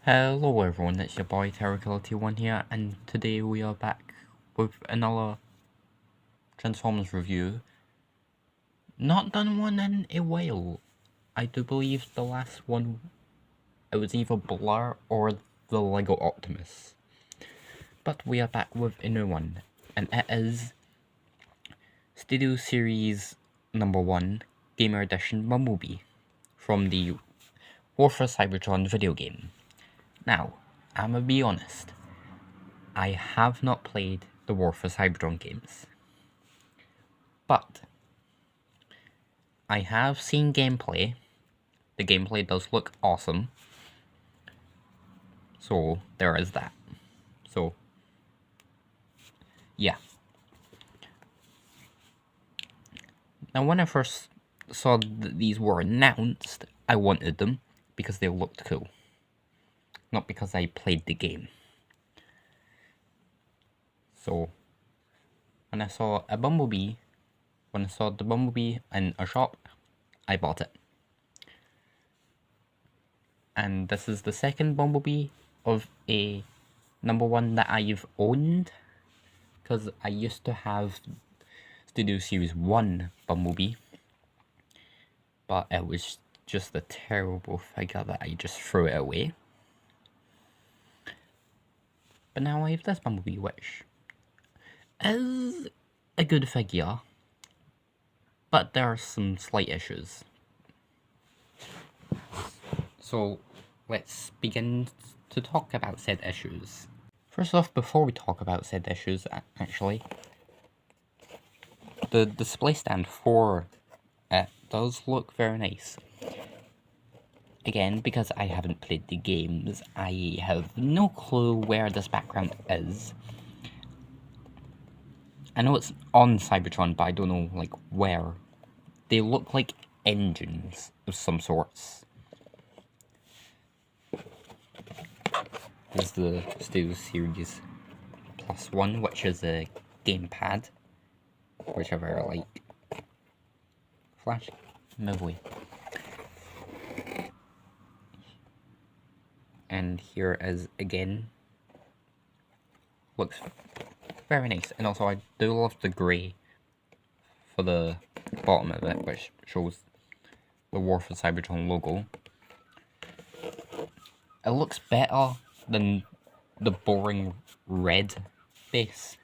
Hello everyone, it's your boy TerraKiller1 here, and today we are back with another Transformers review. Not done one in a while. I do believe the last one, it was either Blur or the Lego Optimus. But we are back with a new one, and it is Studio Series number 1, Gamer Edition BumbleBee, from the War for Cybertron video game. Now, I'm gonna be honest, I have not played the War for Cybertron games, but I have seen gameplay. The gameplay does look awesome, so there is that. So, yeah. Now when I first saw that these were announced, I wanted them because they looked cool, not because I played the game. So, when I saw the Bumblebee in a shop, I bought it. And this is the second Bumblebee of a number 1 that I've owned, because I used to have Studio Series 1 Bumblebee, but it was just a terrible figure that I just threw it away. But now I have this Bumblebee, which is a good figure, but there are some slight issues. So let's begin to talk about said issues. First off, before we talk about said issues, actually, the display stand for it does look very nice. Again, because I haven't played the games, I have no clue where this background is. I know it's on Cybertron, but I don't know, like, where. They look like engines of some sorts. There's the Studio Series +1, which is a gamepad, whichever I like. Flash, move away. And here is again, looks very nice, and also I do love the grey for the bottom of it, which shows the War for Cybertron logo. It looks better than the boring red base.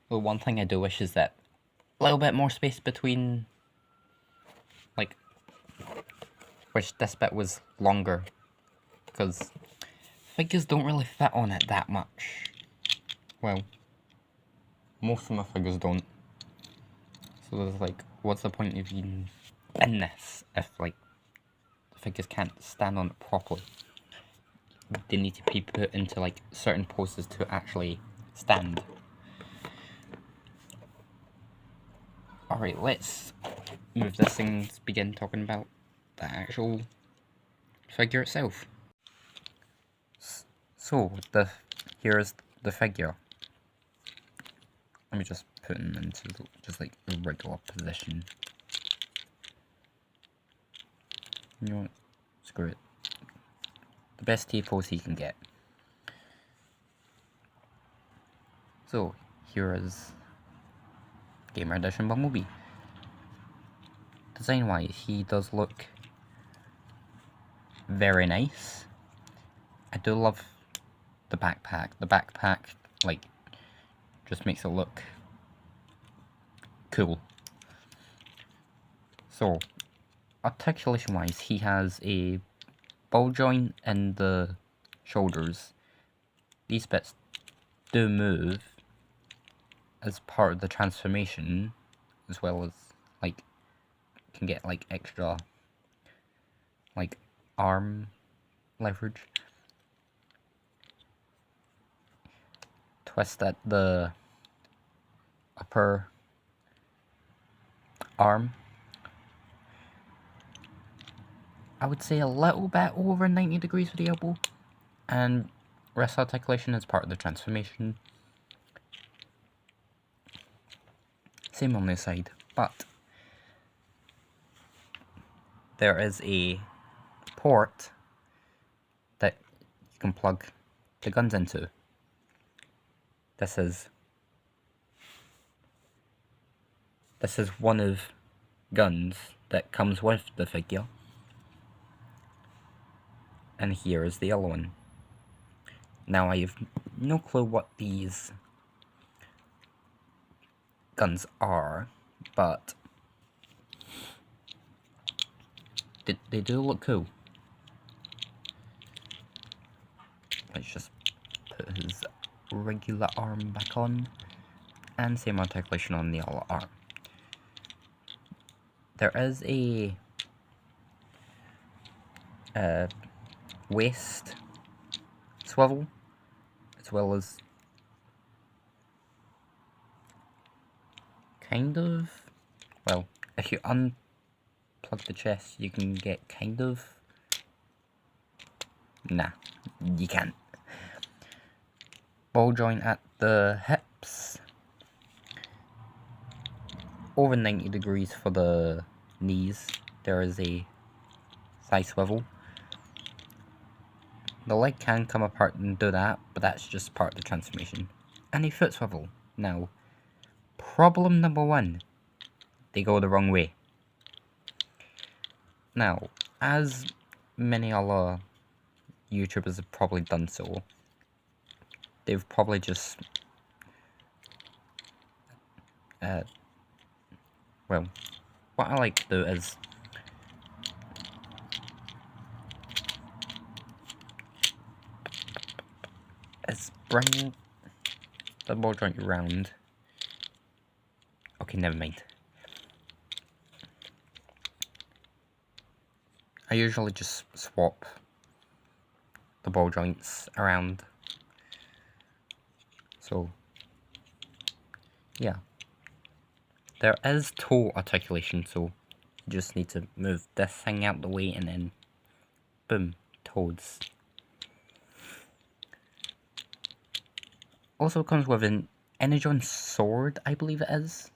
The one thing I do wish is that a little bit more space between, like, wish this bit was longer, because figures don't really fit on it that much. Well, most of my figures don't. So there's like, what's the point of being in this if, like, the figures can't stand on it properly? They need to be put into, like, certain poses to actually stand. Alright, let's move this and begin talking about the actual figure itself. So, here's the figure. Let me just put him into just like a regular position. You know what? Screw it. The best T-pose he can get. So, here is Gamer Edition Bumblebee. Design-wise, he does look very nice. I do love the backpack. The backpack, like, just makes it look cool. So, articulation-wise, he has a ball joint in the shoulders. These bits do move as part of the transformation, as well as, like, can get, like, extra, like, arm leverage. Twist at the upper arm. I would say a little bit over 90 degrees for the elbow, and wrist articulation is part of the transformation. Same on this side, but there is a port can plug the guns into. This is one of guns that comes with the figure, and here is the other one. Now I have no clue what these guns are, but they do look cool. Let's just put his regular arm back on, and same articulation on the other arm. There is a waist swivel, as well as kind of, well, if you unplug the chest, you can get kind of, nah, you can't. Ball joint at the hips, over 90 degrees for the knees. There is a thigh swivel. The leg can come apart and do that, but that's just part of the transformation. And a foot swivel. Now, problem number one, they go the wrong way. Now, as many other YouTubers have probably done so, they've probably just well, what I like to do is bring the ball joint around. Okay, never mind. I usually just swap the ball joints around. So, yeah. There is toe articulation, so you just need to move this thing out the way and then, boom, toes. Also comes with an Energon sword, I believe it is.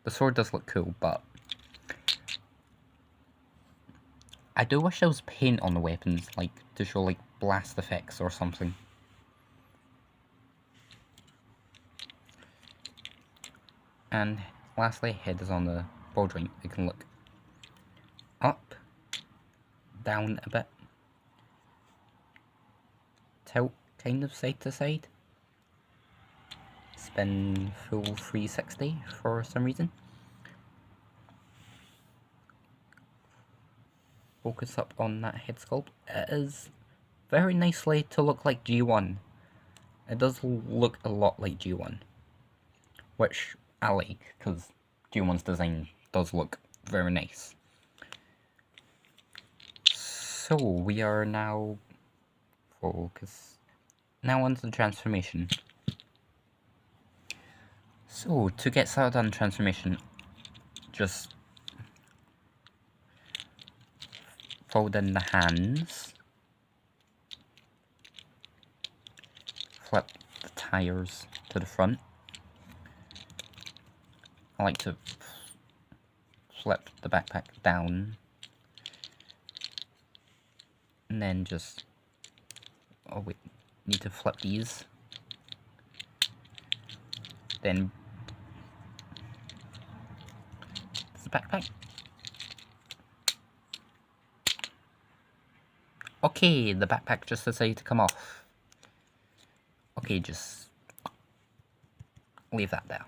The sword does look cool, but I do wish there was paint on the weapons, like, to show, like, blast effects or something. And lastly, head is on the ball joint. You can look up, down a bit, tilt kind of side to side, spin full 360 for some reason. Focus up on that head sculpt. It is very nicely to look like G1. It does look a lot like G1, which I like, because G1's design does look very nice. So, we are now now onto the transformation. So, to get started on transformation, just fold in the hands, flip the tires to the front. I like to flip the backpack down, and then just, oh wait, need to flip these, then the backpack. Okay, the backpack just decided to come off. Okay, just leave that there.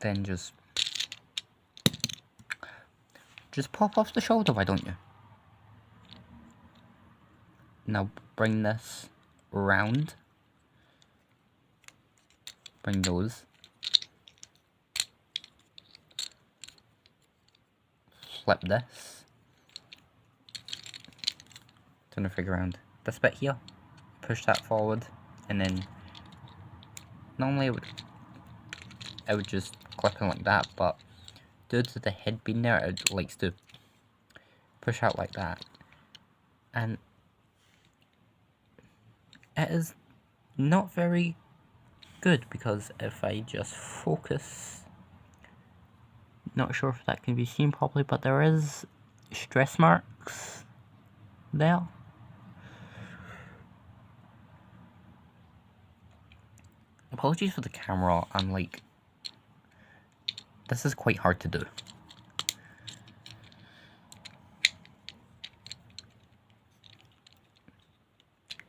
Then just pop off the shoulder, why don't you? Now bring this around. Bring those. Flip this. Turn the figure around. This bit here. Push that forward, and then normally I would just clip in like that, but due to the head being there, it likes to push out like that. And it is not very good, because if I just focus, not sure if that can be seen properly, but there is stress marks there. Apologies for the camera, I'm like, this is quite hard to do.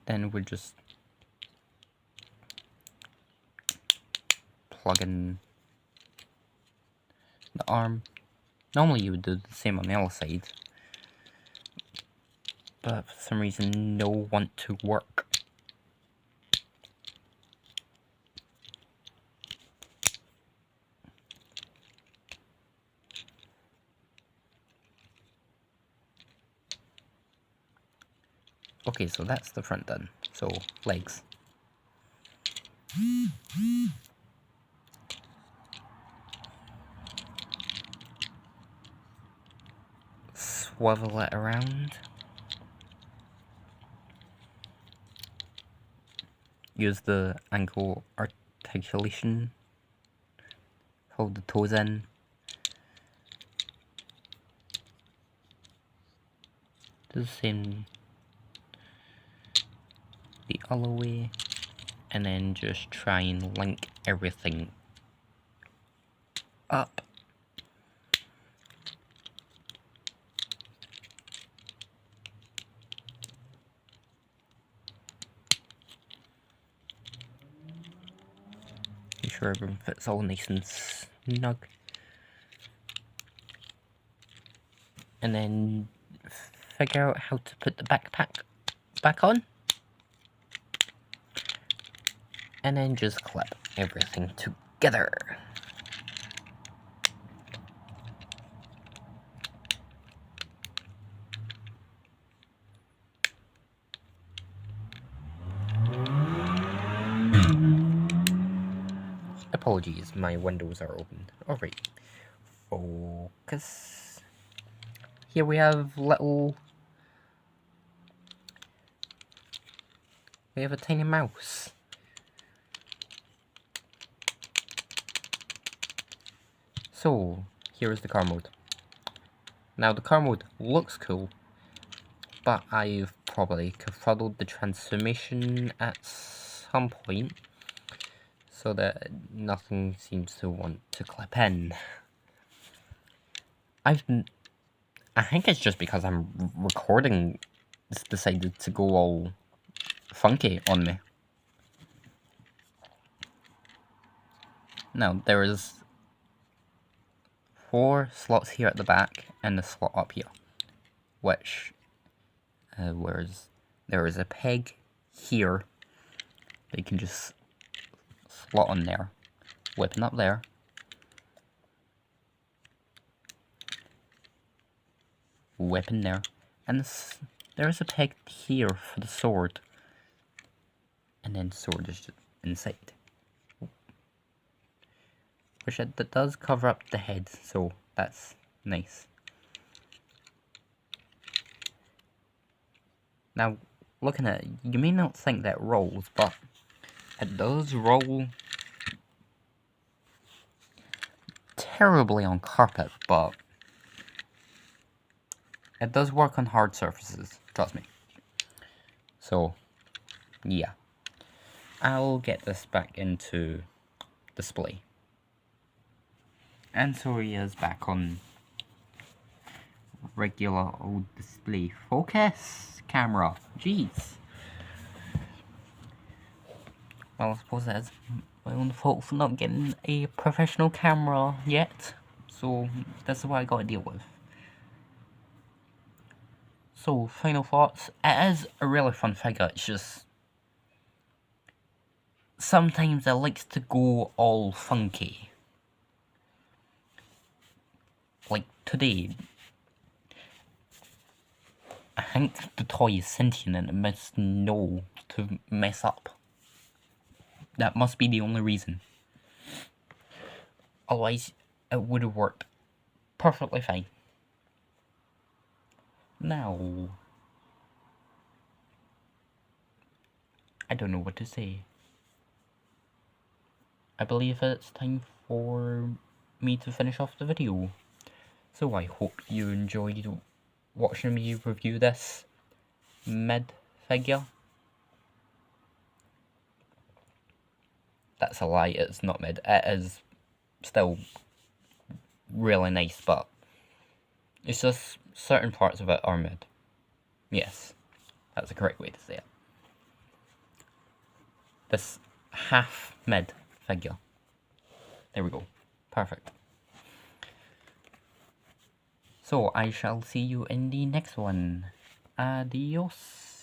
Then we're just plug in the arm. Normally you would do the same on the other side, but for some reason no want to work. Okay, so that's the front done. So legs. Swivel it around. Use the ankle articulation. Hold the toes in. Do the same the other way. And then just try and link everything up. Make sure everyone fits all nice and snug. And then figure out how to put the backpack back on. And then just clip everything together. Apologies, my windows are open. Alright. Focus. Here we have we have a tiny mouse. So, here is the car mode. Now the car mode looks cool, but I've probably confuddled the transformation at some point, so that nothing seems to want to clip in. I think it's just because I'm recording it's decided to go all funky on me. Now there is 4 slots here at the back and a slot up here, which whereas there is a peg here that you can just slot on there, whipping up there, whipping there, and there is a peg here for the sword, and then sword is just inside. Which that does cover up the head, so that's nice. Now, looking at it, you may not think that rolls, but it does roll terribly on carpet, but it does work on hard surfaces, trust me. So, yeah. I'll get this back into display. And so he is back on regular old display. Focus, camera. Jeez. Well, I suppose that's my own fault for not getting a professional camera yet. So, that's what I gotta deal with. So, final thoughts. It is a really fun figure, it's just sometimes it likes to go all funky. Like today, I think the toy is sentient and it must know to mess up. That must be the only reason. Otherwise, it would have worked perfectly fine. Now, I don't know what to say. I believe it's time for me to finish off the video. So I hope you enjoyed watching me review this. mid figure. That's a lie, it's not mid. It is still really nice, but it's just certain parts of it are mid. Yes, that's the correct way to say it. This half mid figure. There we go. Perfect. So I shall see you in the next one. Adios.